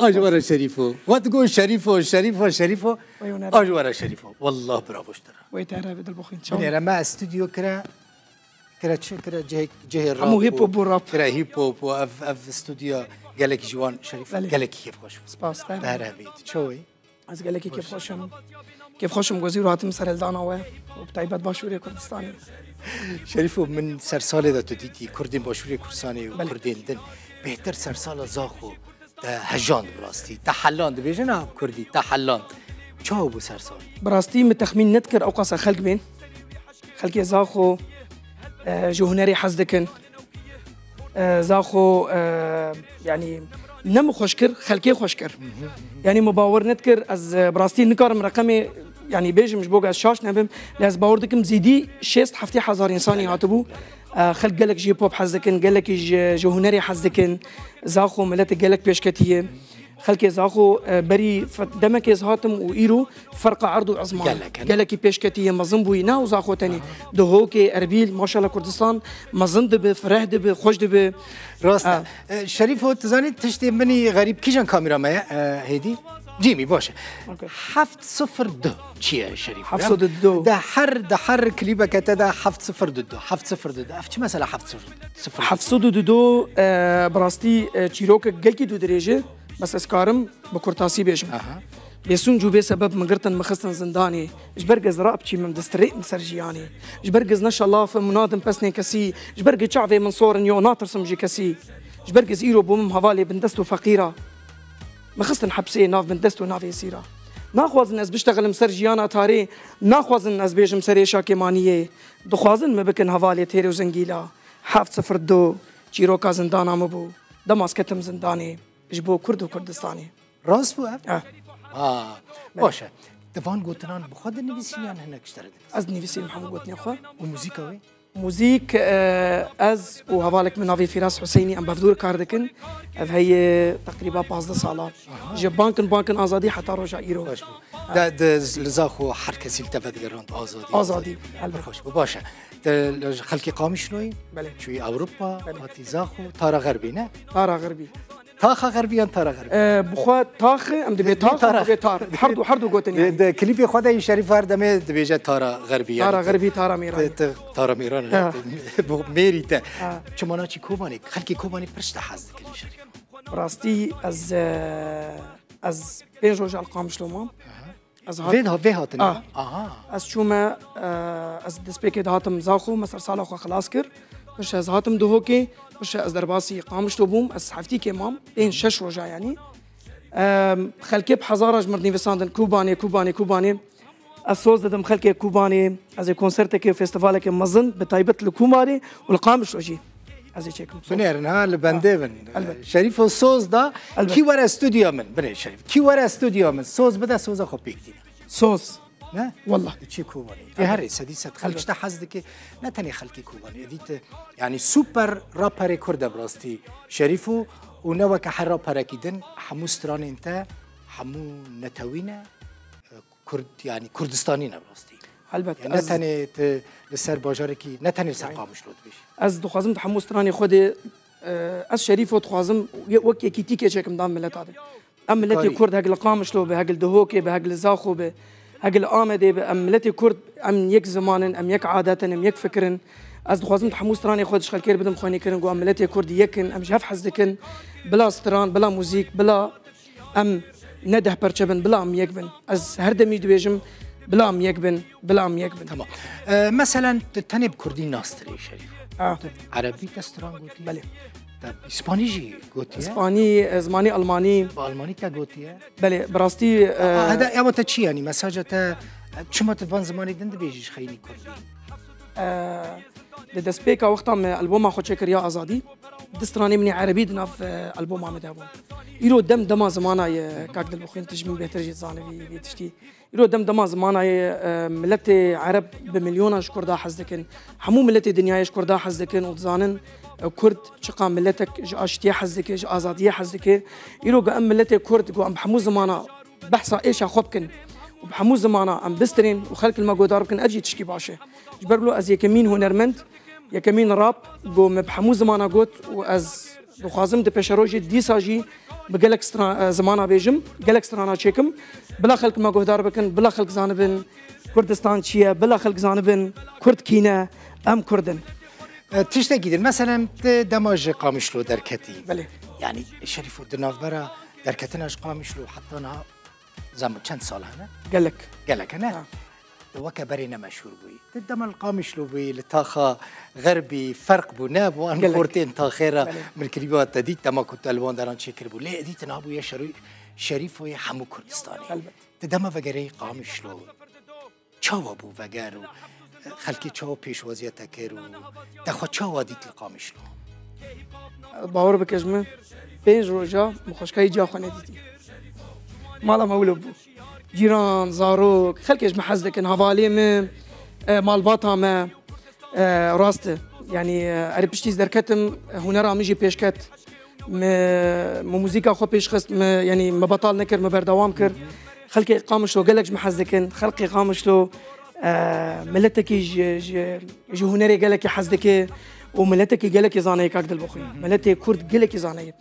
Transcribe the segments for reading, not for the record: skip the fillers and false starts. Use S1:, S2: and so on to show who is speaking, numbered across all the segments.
S1: اجوار شريفو وتقول شريفو اجوار شريفو والله برافو اشترى
S2: ويتعرف بدل بخين
S1: انا ما استوديو كرا جه الراب
S2: مو هيب هوب وراب
S1: كرا هيب هوب اف استوديو قال لك جوان شريف قال لك كيف خوش
S2: سباس
S1: بهربيت شوي
S2: از قال لك كيف خوشم وزير هاتم سر الدانا وبتعيبات باشوري كردستاني
S1: شريفو من سرسالة دا تديتي كردين باشوري كردستاني وكردين دن بهتر سرسالة زاخو دا هجاند براستي تحلاند بيجنا كردي تحلاند شو بو سرسال
S2: براستي متخمين نذكر اوقاس خلق بين خلقي زاخو جوهنري حزدكن زاخو يعني نم خوشكر خلقي خوشكر يعني مباور نذكر از براستي نكارم رقمي يعني بيجي مش بوقع الشاش نبم لاز باوردكم زيدي شيست حفتي حزار انساني هاتبو خلق قالك جي بوب حزدكن قالك جوهنري حزدكن زاخو ملت قالك بيشكتيه خلقي زاخو بري دمك هاتم وإيرو فرق عرض وعظمان قالك بيشكتيه مزنبوي نا وزاخو تاني دهوكي اربيل ما شاء الله كردستان مزند بفرح دب خوش دب
S1: راست شريف هو تزاني تشتي مني غريب كيجان كاميرا ما هيدي جيمي باشا 702 چیه شريف
S2: 702
S1: ده حر كليبك تدا 702 افتش مثلا
S2: 702 براستي چيروك گلكي دو درجه بس اسكارم بكرتاسي بيجم بيسون جو بسبب مغرتن مخصن زنداني جبرجز رابتشي من دستريق مسرجياني جبرجز نشا الله في منادم بسني كسي جبرجز شعبي من صور نيو ناطر سمجي كسي جبرجز ايرو بوم هوالي بندستو فقيره مخصن حبسي ناف بندستو ناف يسيره ناخوازن از بشتغل مسرجيانا تاري ناخوازن از بيجم سري شاكيمانيه دخوازن مبكن هوالي تيري وزنجيلا 702 چيروكا زندانا مبو دماس كتم زنداني جبو كرد وكردستاني
S1: راست بو باشه دوان گوتنان بخواد نویسیان هناك اشترد
S2: از نویسیم محمد گوتنی خو
S1: وموسيقى وي
S2: موزيك از وهوالك من نافي فراس حسيني ام بفدور كاردكن هي تقريبا 15 ساله بانكن ازادي حتى رجع ايرو
S1: ده لزاخو حركه التفت قرانت
S2: ازادي
S1: خوش باشه خلقي قامي شنوي
S2: بله
S1: شوي اوروبا هاتي زاخو تارا غربي نه
S2: تارا غربي
S1: تاخا غربيان تارا غربي
S2: بخوا تاخ ام دبي تاخ دبي تار حردو گوتني
S1: ده كليب خدای شريف هردم دبيجه تارا غربيان
S2: تارا غربي تارا ميران
S1: تارا ميران ميريتا چمانا چي کوباني خلقي کوباني پرشت حز كلي شريف
S2: براستي از بين روج القام شلوما
S1: از هاتن
S2: از شوما از دسبيك هاتم زاخو مسر سالا خو خلاص كر باش از هاتم دهوكي باش از درباسي قامش بوم از حفتي كمام بين شش رجع يعني خلكي بحزارج مرني فيساندن كوباني الصوز دم خلكي كوباني از كونسرتك فيستيفالك مزن بتايبت الكوماري والقامش وجي از يشكم
S1: بنيرنا لبندبن شريف الصوز دا كي ورا استوديو من بني شريف كي ورا استوديو من صوز بدا صوز اخو بيكتي
S2: صوز
S1: نه
S2: والله
S1: تشي كوباني في هري سديسة خلقش حزدك لا تاني خلقي كوباني ديت يعني سوبر رابر كرد براستي شريفو ونوك حرا باراكيدن حمو ستران انت حمو نتاوينا كرد يعني كردستانينا براستي
S2: البته
S1: يعني نتاني لسر باجاركي نتاني لسر قامش لود بيش
S2: از دخوازم حمو ستراني خودي از شريفو دخوازم وك كيتيكي شكم دام ملت هذا ام ملتي كرد هاك القامش لو بهاك الدهوكي بهاك الزاخو هاجل آمده بأملتي كرد أم يك زمان أم يك عادة أم يك فكرن از دخوازم تحمو ستراني خودش خلكير بدم خواني كرن جو أملتي كرد يكن أم جهف حزدكن بلا ستران بلا موزيك بلا أم نده برشبن بلا أم يكبن از هردمي دويجم بلا أم يكبن
S1: تمام مثلا تنب كردي ناستري شريف عربي تستران قلتي
S2: بله
S1: اسباني جي قلتي
S2: اسباني زماني الماني
S1: بالماني تا قلتي
S2: بله براستي
S1: هذا يا وقت شي يعني مساجة شو تبان زماني دند بيجيش خيني كردي
S2: دسبيكا وقتها من البوم خو شكر يا ازادي دستراني مني عربي دنا في البوم عم دابون يرو دم زمانه كاك البخين تجمي بهتر جيت زاني في تشتي يرو دم زمانه ملتي عرب بمليون اشكر دا حزدكن حمو ملتي دنيا اشكر دا حزدكن وتزانن كرد شقا ملتك اشتي حزدك ازاديه حزدك يرو قام ملتي كرد قو ام حمو زمانه بحثا ايش خبكن وبحمو زمانه ام بسترين وخلق المقودار كن اجي تشكي باشه جبر له ازي كمين هنرمند يكمين راب جو مبحمو زمانا قوت وأز دخوازم دي بيشاروجي دي ساجي بقلك زمانا بيجم قلك سترانا تشيكم بلا خلق ما قهدار بكن بلا خلق زانبن كردستان شيا بلا خلق زانبن كرد كينا أم كردن
S1: تشتا جدا مثلا دماج قامشلو دركتي
S2: بله
S1: يعني شريفو دنافبرا دركتناش قامشلو حطيناها زعما كم سال هنا قالك انا وكا برينا مشهور بوي تدم القامشلو بوي لطاخا غربي فرق بو ناب وان خورتين تاخيرا من كليبات دي تما كنت الوان داران شكر بو ليه دي تنابو يا شريف ويا حمو كردستاني تدم فقري قامشلو چاوا بو وگرو خلکی چاوا پیش وضعیت کرو دخوا چاوا دیت القامشلو
S2: باور بکجمه پنج روزا مخشکای جا خانه دیدی مالا مولو بو جيران زاروك خلكش محز لكن هوالي من مال باطا ما راسته يعني اربشتيز دركتم هنرا ميجي بيشكت موسيقى خو بيش خست يعني ما بطال نكر ما بردوام كر خلكي قامش لو قالكش محز لكن خلقي قامش له ملتك جي هنري قالك حزدك وملتك قالك زاني كاك دلبخي ملتك كرد قالك زاني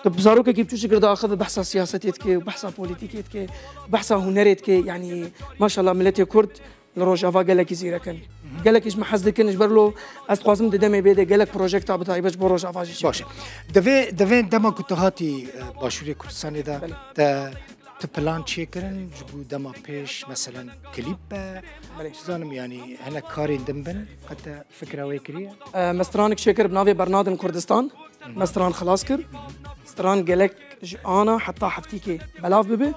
S2: طب زاروك كيف تشوف كده أخذ بحث سياساتك وبحث بوليتيكيتك وبحث هنريتك يعني ما شاء الله ملتي كرد لروجافا قال لك يزيرا كان قال لك إيش محزدك نجبر له أستقاسم دمي بيده قال لك بروجكت بتاعي باش بروجافا جيش
S1: باش دفين دما كنت هاتي باشوري كردستان ده تبلان تشيكرن جبو دما بيش مثلا كليب زانم يعني هنا كارين دمبن حتى فكرة ويكرية
S2: مسترانك شيكر بنافي برنادن كردستان مستران خلاص كر مستران قالك أنا حتى حفتيكي بلاف ببي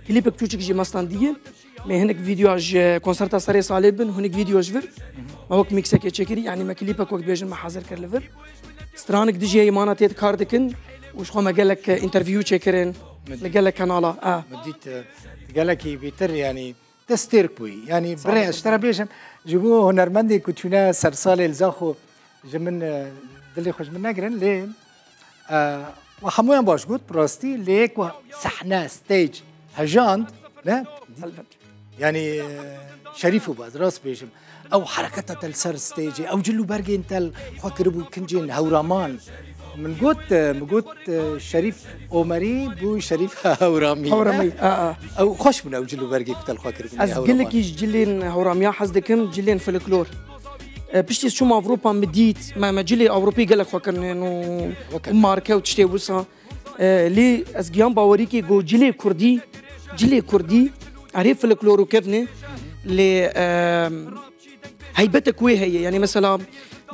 S2: كليبك توشك جي مستان ديه ما هناك فيديو اج كونسرت ساري صالبن هناك فيديو اجفر ما وقت ميكسك تشيكري يعني ما كليبك وقت بيجن ما حاضر كر ليفر مسترانك دي جي مانا تيت كاردكن وش خو ما قالك انترفيو تشيكرين قال لك كنالا
S1: مديت قال لك بيتر يعني تستيرك بوي يعني بري اشترى بيجم جيبوه هنرمندي كنتونا سرسالي الزاخو جمن دلي خوش من نقرن ليه وخمويا باش قلت براستي ليك وسحنا ستيج هجاند لا يعني شريفو باز راس بيجم او حركتها تلسر ستيج او جلو برجين تل خاكربو كنجين هورامان من قلت شريف أومري بو شريف هورامي أو خوش من أو جلو برجي كتل خاكر
S2: از قل لك جلين هوراميا حزدكم جلين فلكلور بشتي شو ما أوروبا مديت ما جلي أوروبي قال لك خاكر إنه ماركة وتشتي وصا لي از قيام باوريكي جو جلي كردي عريف فلكلور وكيفني ل هيبتك وين هي يعني مثلا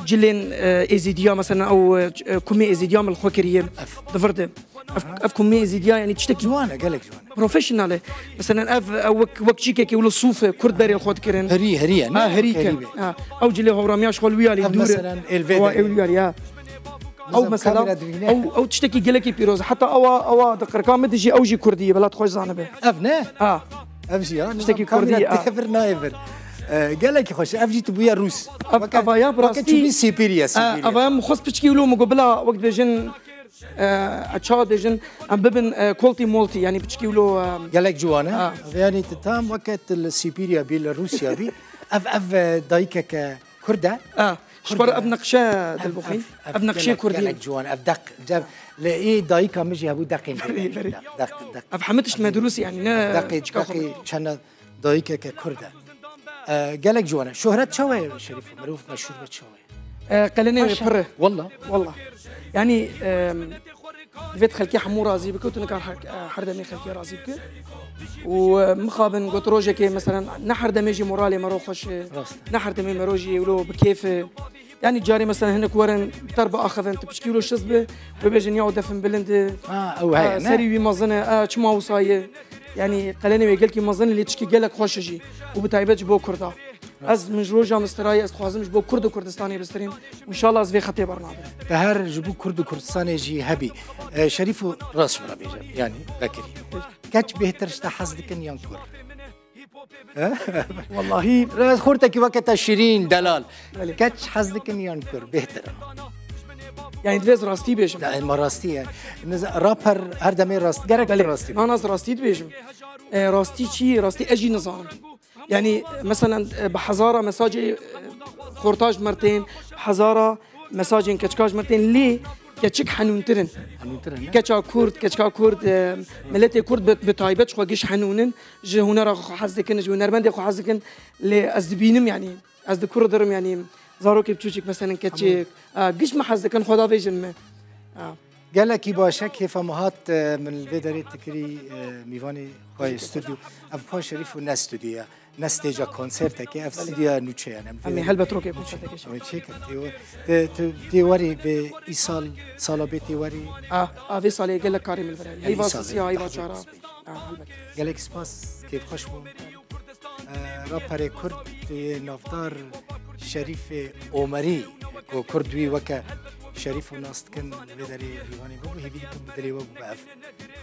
S2: جلين ازيديا مثلا او كومي ازيديا من الخوكريه دفرت اف كومي ازيديا يعني تشتكي
S1: جوانا قالك جوانا
S2: بروفيشنال مثلا اف وك شيكي ولا الصوف كرد بري الخوت كرن
S1: هري
S2: هري او جلي هوراميا شغل ويالي دور
S1: مثلا الفيديو
S2: او مثلا او تشتكي قالك بيروز حتى او دقرقه مدجي او جي كرديه بلا تخوش زانبه
S1: افنا افجي
S2: تشتكي كرديه
S1: نايفر قال لك خوش افجيت بويا روس
S2: افايا براستي
S1: سيبيريا
S2: افايا مخص بتشكي له مقبلا وقت بيجن اتشا بيجن ام ببن كولتي مولتي يعني بتشكي له
S1: قال لك جوانا يعني تتام وقت السيبيريا بيلاروسيا بي اف دايكا كرده
S2: شبر ابنقشا دلبخين ابنقشي كردي
S1: قال لك جوانا افدق جاب لاي دايكا مجي ابو دقين دق
S2: افهمتش مدروسي يعني
S1: دقي كان دايكا كرده قال لك جوانا شهرت شوي شريف معروف مشهور بشوي
S2: قالني بره
S1: والله
S2: يعني دفيت خلكي حمو رازي بك وتنكر حردمي خلكي رازي بك ومخابن قلت روجك مثلا نحر دميجي مورالي مروخش نحر دمي مروجي ولو بكيف يعني جاري مثلا هناك ورن تربة اخذ انت بشكي له الشزبه وبيجي يقعد دفن بلند
S1: او هاي
S2: سري مازنه شما وصايه يعني قالني ويقلك مازن اللي تشكي قالك خوشجي وبتايبج بو كردا از من جروجا مستراي از خوازمش بو كرد كردستاني بسترين وان شاء الله از في خطي برنامج
S1: تهر جبو كرد كردستاني جي هبي شريف راس مرا بيجا يعني بكري كاتش بهترش تحصدك ينكر
S2: والله
S1: راس خورتك وقت شيرين دلال كاتش حصدك ينكر بهتر
S2: يعني دفيز راستي بيجم
S1: لا ما راستي يعني رابر هر دمي راست جرك راستي
S2: انا راستي بيجم راستي شي راستي اجي نظام يعني مثلا بحزاره مساجي خورتاج مرتين هزارة مساجين كتشكاج مرتين ليه كتشك حنونترن كتشا كورد ملتي كورد بتايبت خواجيش حنونن جه هنا حزكن جه هنرمند خو حزكن لازدبينم يعني از كوردرم يعني زاروكي بتشوشك مثلا كتشك قش ما حزكن خدا فيجن ما
S1: قالك باشه كيف مهات من الفيدري تكري ميفاني خوي استوديو ابو شريف والناس استوديو ناس تيجا كونسرت كي اف استوديو نوتشي انا
S2: امي هل بتروكي كونسرت كي
S1: تي وري بايصال صلابتي وري
S2: في صالي قال لك كريم الفراري هي واسسيا هي واشارا
S1: قالك سباس كيف خوشبو رابر كرد نافدار شريف عمري كردوي وكا شريف وناست كان بدري ديواني بابو هي بيكون بدري بابو بعرف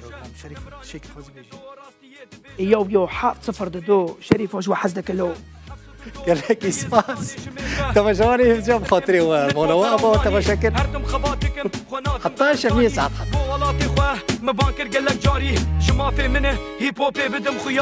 S1: بروجرام شريف شكل خوزي بيجي
S2: يو حاط صفر دو شريف وشو حزدك له
S1: قال لك اسفاس تبا جواني جاب خاطري ومولا ابو تبا شكل حتى شمية ساعات حتى
S3: والله خواه ما بانكر قال لك جاري شما في منه هيب هوب بدم خويا